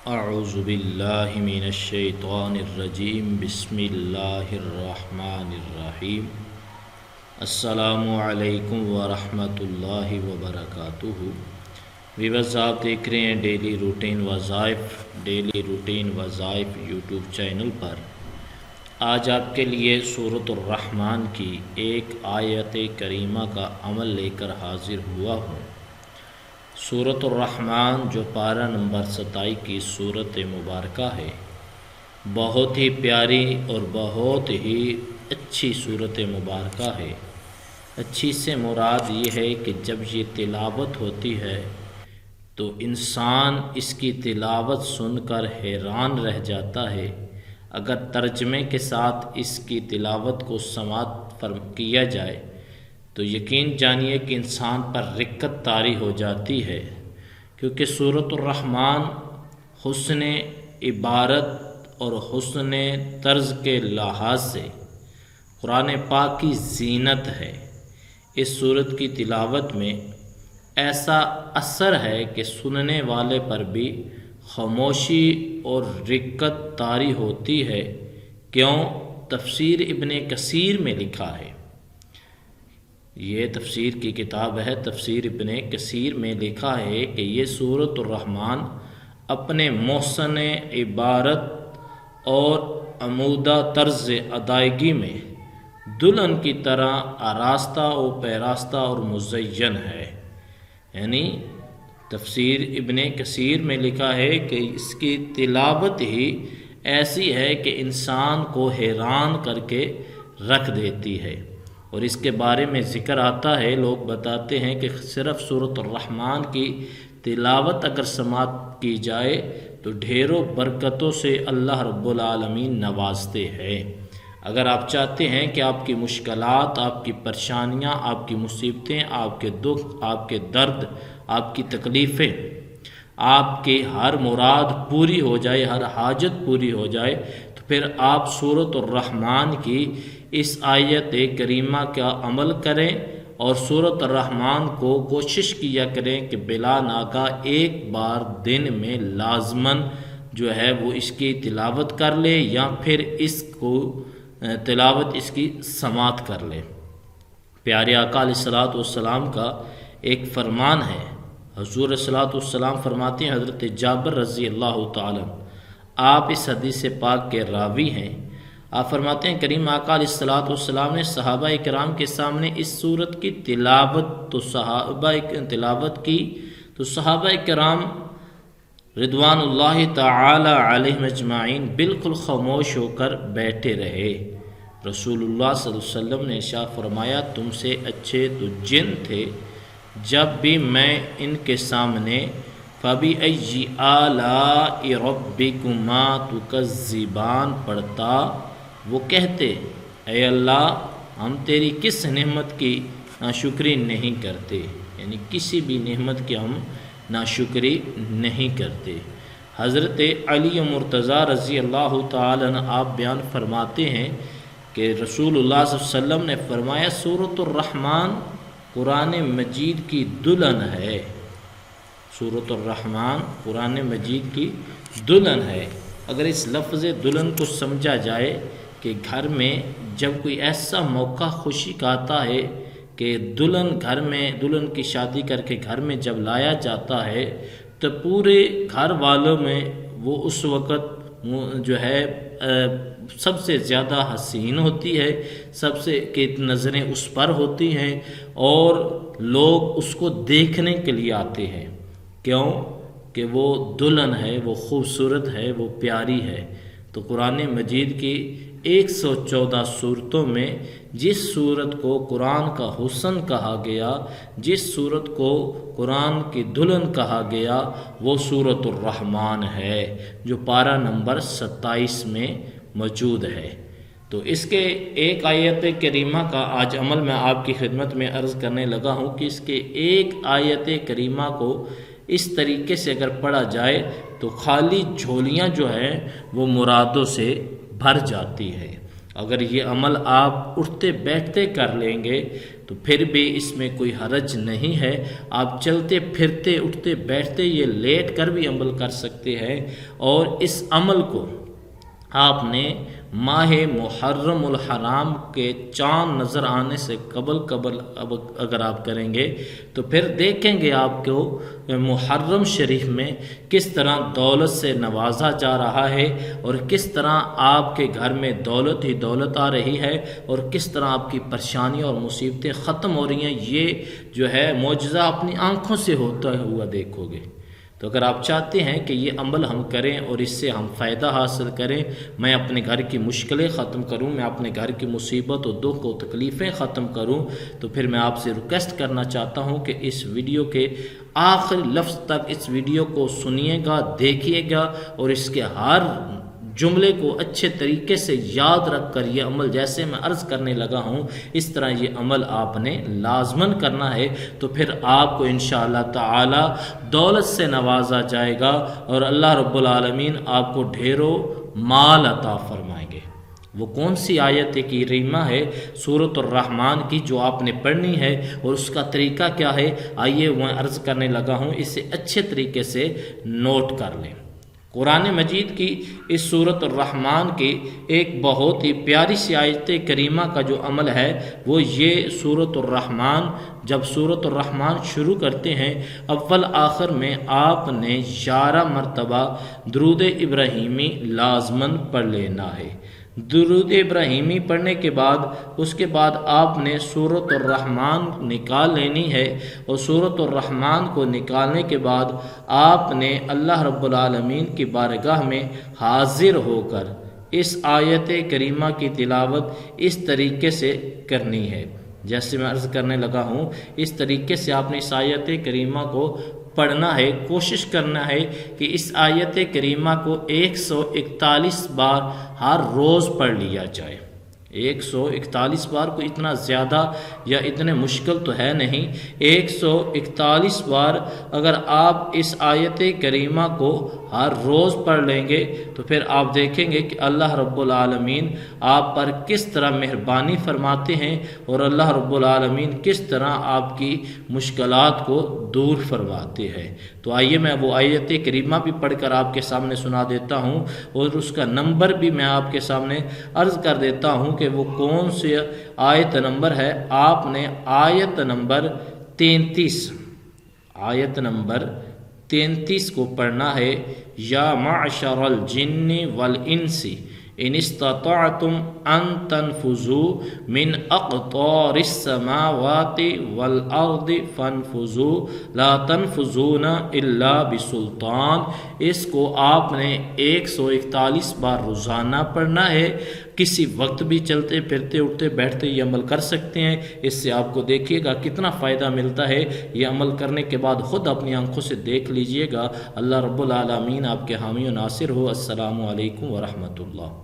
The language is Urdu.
اعوذ باللہ من الشیطان الرجیم بسم اللہ الرحمن الرحیم السلام علیکم ورحمۃ اللہ وبرکاتہ۔ ویورز، آپ دیکھ رہے ہیں ڈیلی روٹین وظائف یوٹیوب چینل پر۔ آج آپ کے لیے سورۃ الرحمن کی ایک آیت کریمہ کا عمل لے کر حاضر ہوا ہوں۔ سورۃ الرحمن جو پارہ نمبر 27 کی سورت مبارکہ ہے، بہت ہی پیاری اور بہت ہی اچھی سورت مبارکہ ہے۔ اچھی سے مراد یہ ہے کہ جب یہ تلاوت ہوتی ہے تو انسان اس کی تلاوت سن کر حیران رہ جاتا ہے۔ اگر ترجمے کے ساتھ اس کی تلاوت کو سماعت کیا جائے تو یقین جانیے کہ انسان پر رکت طاری ہو جاتی ہے، کیونکہ سورۃ الرحمن حسن عبارت اور حسن طرز کے لحاظ سے قرآن پاک کی زینت ہے۔ اس سورت کی تلاوت میں ایسا اثر ہے کہ سننے والے پر بھی خاموشی اور رکت طاری ہوتی ہے۔ کیوں؟ تفسیر ابن کثیر میں لکھا ہے، یہ تفسیر کی کتاب ہے، تفسیر ابن کثیر میں لکھا ہے کہ یہ سورۃ الرحمن اپنے محسن عبارت اور عمودہ طرز ادائیگی میں دلہن کی طرح آراستہ و پیراستہ اور مزین ہے۔ یعنی تفسیر ابن کثیر میں لکھا ہے کہ اس کی تلاوت ہی ایسی ہے کہ انسان کو حیران کر کے رکھ دیتی ہے۔ اور اس کے بارے میں ذکر آتا ہے، لوگ بتاتے ہیں کہ صرف سورۃ الرحمن کی تلاوت اگر سماعت کی جائے تو ڈھیروں برکتوں سے اللہ رب العالمین نوازتے ہیں۔ اگر آپ چاہتے ہیں کہ آپ کی مشکلات، آپ کی پریشانیاں، آپ کی مصیبتیں، آپ کے دکھ، آپ کے درد، آپ کی تکلیفیں، آپ کی ہر مراد پوری ہو جائے، ہر حاجت پوری ہو جائے، تو پھر آپ سورۃ الرحمن کی اس آیت کریمہ کا عمل کریں اور سورۃ الرحمن کو کوشش کیا کریں کہ بلا ناغہ ایک بار دن میں لازماً جو ہے وہ اس کی تلاوت کر لے، یا پھر اس کو تلاوت اس کی سماعت کر لے۔ پیارے آقا علیہ الصلوۃ والسلام کا ایک فرمان ہے، حضور علیہ الصلوۃ والسلام فرماتے ہیں، حضرت جابر رضی اللہ تعالیٰ، آپ اس حدیث پاک کے راوی ہیں، آپ فرماتے ہیں کریم آقا علیہ الصلوۃ والسلام نے صحابہ کرام کے سامنے اس سورت کی تلاوت کی تو صحابہ کرام رضوان اللہ تعالی علیہم اجمعین بالکل خاموش ہو کر بیٹھے رہے۔ رسول اللہ صلی اللہ علیہ وسلم نے ارشاد فرمایا، تم سے اچھے تو جن تھے، جب بھی میں ان کے سامنے فَبِأَيِّ آلَاءِ رَبِّكُمَا تُكَذِّبَانِ پڑھتا، وہ کہتے، اے اللہ ہم تیری کس نعمت کی ناشکری نہیں کرتے، یعنی کسی بھی نعمت کی ہم ناشکری نہیں کرتے۔ حضرت علی مرتضیٰ رضی اللہ تعالیٰ عنہ آپ بیان فرماتے ہیں کہ رسول اللہ صلی اللہ علیہ وسلم نے فرمایا، سورۃ الرحمن قرآن مجید کی دلہن ہے۔ سورۃ الرحمن قرآن مجید کی دلہن ہے۔ اگر اس لفظ دلہن کو سمجھا جائے کہ گھر میں جب کوئی ایسا موقع خوشی کا آتا ہے کہ دلہن کی شادی کر کے گھر میں جب لایا جاتا ہے تو پورے گھر والوں میں وہ اس وقت جو ہے سب سے زیادہ حسین ہوتی ہے، سب سے کہ نظریں اس پر ہوتی ہیں اور لوگ اس کو دیکھنے کے لیے آتے ہیں۔ کیوں؟ کہ وہ دلہن ہے، وہ خوبصورت ہے، وہ پیاری ہے۔ تو قرآن مجید کی 114 صورتوں میں جس صورت کو قرآن کا حسن کہا گیا، جس صورت کو قرآن کی دلہن کہا گیا، وہ سورۃ الرحمن ہے، جو پارہ نمبر 27 میں موجود ہے۔ تو اس کے ایک آیت کریمہ کا آج عمل میں آپ کی خدمت میں عرض کرنے لگا ہوں کہ اس کے ایک آیت کریمہ کو اس طریقے سے اگر پڑھا جائے تو خالی جھولیاں جو ہیں وہ مرادوں سے بھر جاتی ہے۔ اگر یہ عمل آپ اٹھتے بیٹھتے کر لیں گے تو پھر بھی اس میں کوئی حرج نہیں ہے، آپ چلتے پھرتے اٹھتے بیٹھتے یہ لیٹ کر بھی عمل کر سکتے ہیں۔ اور اس عمل کو آپ نے ماہ محرم الحرام کے چاند نظر آنے سے قبل اگر آپ کریں گے تو پھر دیکھیں گے آپ کو محرم شریف میں کس طرح دولت سے نوازا جا رہا ہے، اور کس طرح آپ کے گھر میں دولت ہی دولت آ رہی ہے، اور کس طرح آپ کی پریشانیاں اور مصیبتیں ختم ہو رہی ہیں۔ یہ جو ہے معجزہ اپنی آنکھوں سے ہوتا ہوا دیکھو گے۔ تو اگر آپ چاہتے ہیں کہ یہ عمل ہم کریں اور اس سے ہم فائدہ حاصل کریں، میں اپنے گھر کی مشکلیں ختم کروں، میں اپنے گھر کی مصیبت و دکھ و تکلیفیں ختم کروں، تو پھر میں آپ سے ریکویسٹ کرنا چاہتا ہوں کہ اس ویڈیو کے آخری لفظ تک اس ویڈیو کو سنیے گا، دیکھیے گا، اور اس کے ہر جملے کو اچھے طریقے سے یاد رکھ کر یہ عمل جیسے میں عرض کرنے لگا ہوں اس طرح یہ عمل آپ نے لازماً کرنا ہے، تو پھر آپ کو انشاءاللہ تعالی دولت سے نوازا جائے گا، اور اللہ رب العالمین آپ کو ڈھیروں مال عطا فرمائیں گے۔ وہ کون سی آیت کریمہ ہے سورۃ الرحمن کی جو آپ نے پڑھنی ہے، اور اس کا طریقہ کیا ہے، آئیے میں عرض کرنے لگا ہوں، اسے اچھے طریقے سے نوٹ کر لیں۔ قرآن مجید کی اس سورۃ الرحمن کی ایک بہت ہی پیاری سی آیت کریمہ کا جو عمل ہے وہ یہ، سورۃ الرحمن جب سورۃ الرحمن شروع کرتے ہیں اول آخر میں آپ نے 11 مرتبہ درود ابراہیمی لازماً پڑھ لینا ہے۔ درود ابراہیمی پڑھنے کے بعد اس کے بعد آپ نے سورۃ الرحمن نکال لینی ہے، اور سورۃ الرحمن کو نکالنے کے بعد آپ نے اللہ رب العالمین کی بارگاہ میں حاضر ہو کر اس آیت کریمہ کی تلاوت اس طریقے سے کرنی ہے جیسے میں عرض کرنے لگا ہوں۔ اس طریقے سے آپ نے اس آیت کریمہ کو پڑھنا ہے، کوشش کرنا ہے کہ اس آیت کریمہ کو 141 بار ہر روز پڑھ لیا جائے۔ 141 بار کو اتنا زیادہ یا اتنے مشکل تو ہے نہیں، 141 بار اگر آپ اس آیت کریمہ کو ہر روز پڑھ لیں گے تو پھر آپ دیکھیں گے کہ اللہ رب العالمین آپ پر کس طرح مہربانی فرماتے ہیں، اور اللہ رب العالمین کس طرح آپ کی مشکلات کو دور فرماتے ہیں۔ تو آئیے میں وہ آیت کریمہ بھی پڑھ کر آپ کے سامنے سنا دیتا ہوں، اور اس کا نمبر بھی میں آپ کے سامنے عرض کر دیتا ہوں کہ وہ کون سی آیت نمبر ہے۔ آپ نے آیت نمبر 33 کو پڑھنا ہے۔ یا معشر الجن والانس ان استطعتم ان تنفذوا من اقطار السماوات والارض فانفذوا لا تنفذون الا بسلطان۔ اس کو آپ نے 141 بار روزانہ پڑھنا ہے۔ کسی وقت بھی چلتے پھرتے اٹھتے بیٹھتے یہ عمل کر سکتے ہیں۔ اس سے آپ کو دیکھیے گا کتنا فائدہ ملتا ہے۔ یہ عمل کرنے کے بعد خود اپنی آنکھوں سے دیکھ لیجئے گا۔ اللہ رب العالمین آپ کے حامی و ناصر ہو۔ السلام علیکم ورحمۃ اللہ۔